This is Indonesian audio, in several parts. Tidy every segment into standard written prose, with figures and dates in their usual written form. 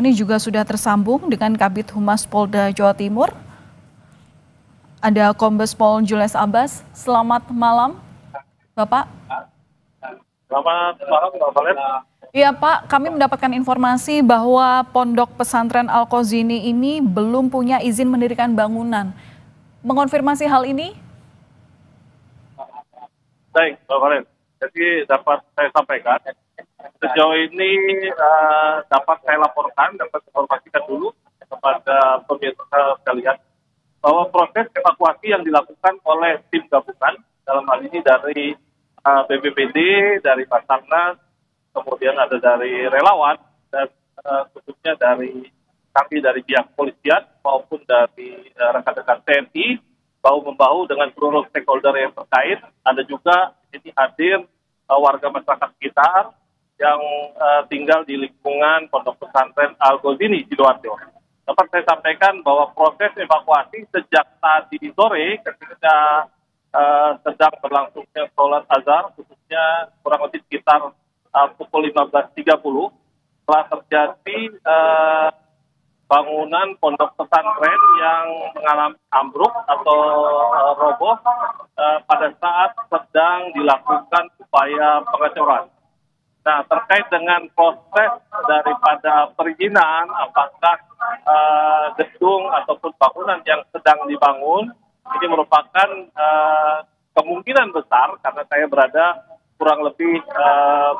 Ini juga sudah tersambung dengan Kabid Humas Polda Jawa Timur. Ada Kombes Pol Julius Abbas. Selamat malam, Bapak. Selamat malam, Mbak Valen. Iya Pak, kami mendapatkan informasi bahwa Pondok Pesantren Al-Qazini ini belum punya izin mendirikan bangunan. Mengonfirmasi hal ini? Baik, Mbak Valen. Jadi dapat saya sampaikan, sejauh ini dapat saya laporkan, dapat informasikan dulu kepada pemirsa sekalian, bahwa proses evakuasi yang dilakukan oleh tim gabungan, dalam hal ini dari BPBD, dari Basarnas, kemudian ada dari relawan, dan khususnya dari kami dari pihak polisian maupun dari rekan-rekan TNI, bahu-membahu dengan seluruh stakeholder yang terkait. Ada juga ini hadir warga masyarakat sekitar yang tinggal di lingkungan Pondok Pesantren Al-Qazini Sidoarjo. Dapat saya sampaikan bahwa proses evakuasi sejak tadi sore ketika sedang berlangsungnya sholat azhar, khususnya kurang lebih sekitar pukul 15.30, telah terjadi bangunan pondok pesantren yang mengalami ambruk atau roboh pada saat sedang dilakukan upaya pengecoran. Nah, terkait dengan proses daripada perizinan, apakah gedung ataupun bangunan yang sedang dibangun ini merupakan kemungkinan besar, karena saya berada kurang lebih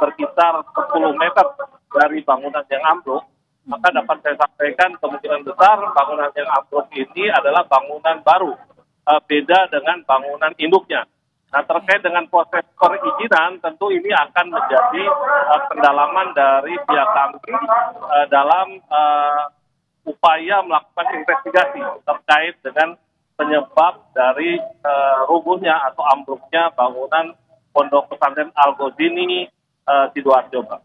berkisar 10 meter dari bangunan yang ambruk, maka dapat saya sampaikan kemungkinan besar bangunan yang ambruk ini adalah bangunan baru, beda dengan bangunan induknya. Nah, terkait dengan proses perizinan, tentu ini akan menjadi pendalaman dari pihak kami dalam upaya melakukan investigasi terkait dengan penyebab dari rubuhnya atau ambruknya bangunan Pondok Pesantren Al-Qazini Sidoarjo, Pak.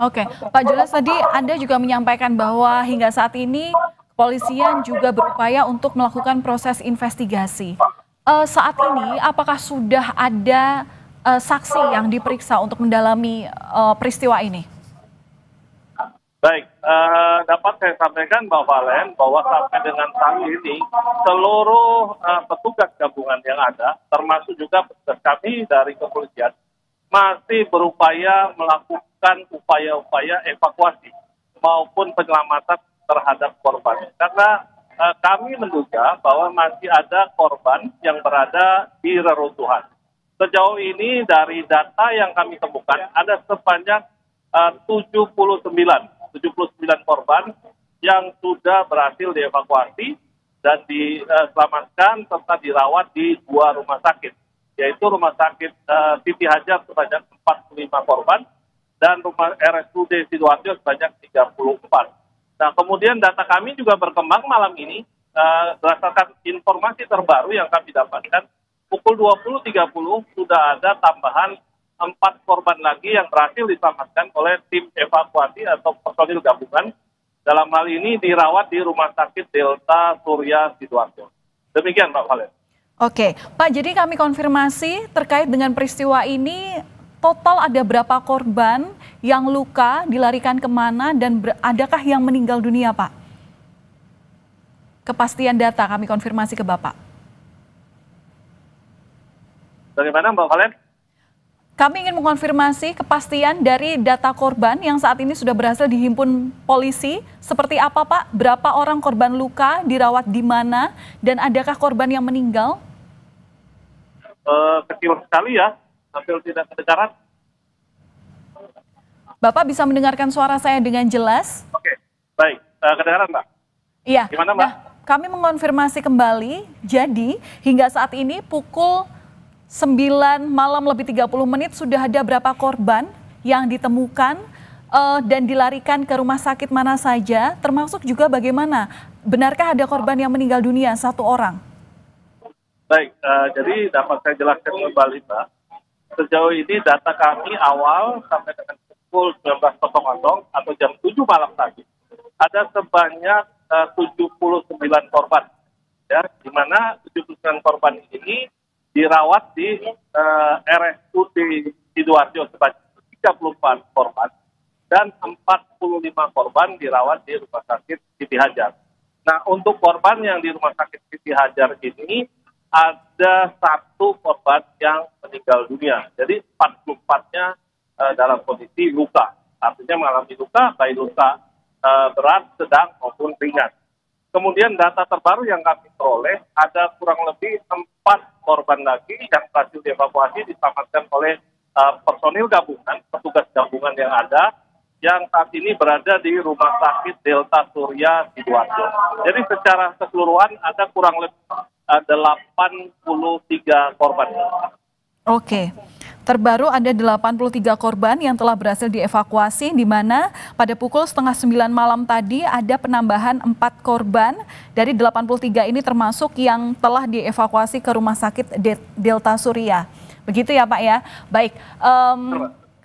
Oke, Pak Julius, tadi Anda juga menyampaikan bahwa hingga saat ini kepolisian juga berupaya untuk melakukan proses investigasi. Saat ini apakah sudah ada saksi yang diperiksa untuk mendalami peristiwa ini? Baik, dapat saya sampaikan Mbak Valen bahwa sampai dengan saat ini seluruh petugas gabungan yang ada, termasuk juga petugas kami dari kepolisian, masih berupaya melakukan upaya-upaya evakuasi maupun penyelamatan terhadap korban. Karena kami menduga bahwa masih ada korban yang berada di reruntuhan. Sejauh ini dari data yang kami temukan ada sebanyak 79 korban yang sudah berhasil dievakuasi dan diselamatkan serta dirawat di 2 rumah sakit, yaitu Rumah Sakit Siti Hajar sebanyak 45 korban dan Rumah RSUD Sidoarjo sebanyak 34. Nah, kemudian data kami juga berkembang malam ini berdasarkan informasi terbaru yang kami dapatkan, pukul 20.30 sudah ada tambahan 4 korban lagi yang berhasil diselamatkan oleh tim evakuasi atau personil gabungan. Dalam hal ini dirawat di Rumah Sakit Delta Surya Sidoarjo. Demikian, Pak Valen. Oke, Pak, jadi kami konfirmasi terkait dengan peristiwa ini, total ada berapa korban yang luka, dilarikan kemana, dan adakah yang meninggal dunia, Pak? Kepastian data kami konfirmasi ke Bapak. Dari mana, Mbak Valen? Kami ingin mengonfirmasi kepastian dari data korban yang saat ini sudah berhasil dihimpun polisi. Seperti apa, Pak? Berapa orang korban luka, dirawat di mana, dan adakah korban yang meninggal? Kecil sekali ya, hampir tidak kedengaran. Bapak bisa mendengarkan suara saya dengan jelas? Oke, baik. Kedengaran, Mbak? Iya. Gimana, Mbak? Nah, kami mengonfirmasi kembali, jadi hingga saat ini pukul 9 malam lebih 30 menit sudah ada berapa korban yang ditemukan dan dilarikan ke rumah sakit mana saja, termasuk juga bagaimana, benarkah ada korban yang meninggal dunia 1 orang? Baik, jadi dapat saya jelaskan kembali, Mbak. Sejauh ini data kami awal sampai dengan pukul 19.00 atau jam 7 malam tadi, ada sebanyak 79 korban. Ya, di mana 79 korban ini dirawat di RSUD Sidoarjo sebanyak 34 korban dan 45 korban dirawat di Rumah Sakit Siti Hajar. Nah, untuk korban yang di Rumah Sakit Siti Hajar ini ada 1 korban yang meninggal dunia. Jadi 44-nya dalam kondisi luka. Artinya mengalami luka, baik luka berat, sedang maupun ringan. Kemudian data terbaru yang kami peroleh ada kurang lebih 4 korban lagi yang berhasil dievakuasi diselamatkan oleh personil gabungan, petugas gabungan yang ada, yang saat ini berada di Rumah Sakit Delta Surya Sidoarjo. Jadi secara keseluruhan ada kurang lebih 83 korban. Oke. Terbaru ada 83 korban yang telah berhasil dievakuasi, di mana pada pukul 8:30 malam tadi ada penambahan 4 korban. Dari 83 ini termasuk yang telah dievakuasi ke Rumah Sakit Delta Surya. Begitu ya Pak ya? Baik,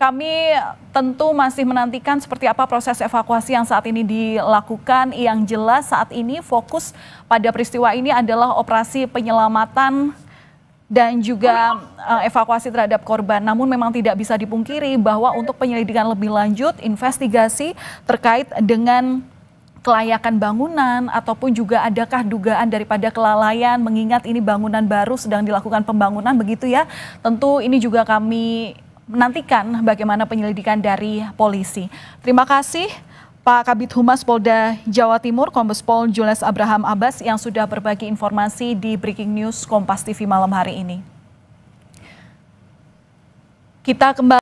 kami tentu masih menantikan seperti apa proses evakuasi yang saat ini dilakukan. Yang jelas saat ini fokus pada peristiwa ini adalah operasi penyelamatan dan juga evakuasi terhadap korban. Namun memang tidak bisa dipungkiri bahwa untuk penyelidikan lebih lanjut, investigasi terkait dengan kelayakan bangunan ataupun juga adakah dugaan daripada kelalaian, mengingat ini bangunan baru sedang dilakukan pembangunan, begitu ya. Tentu ini juga kami menantikan bagaimana penyelidikan dari polisi. Terima kasih Pak Kabid Humas Polda Jawa Timur, Kombes Pol Jules Abraham Abbas yang sudah berbagi informasi di Breaking News Kompas TV malam hari ini. Kita kembali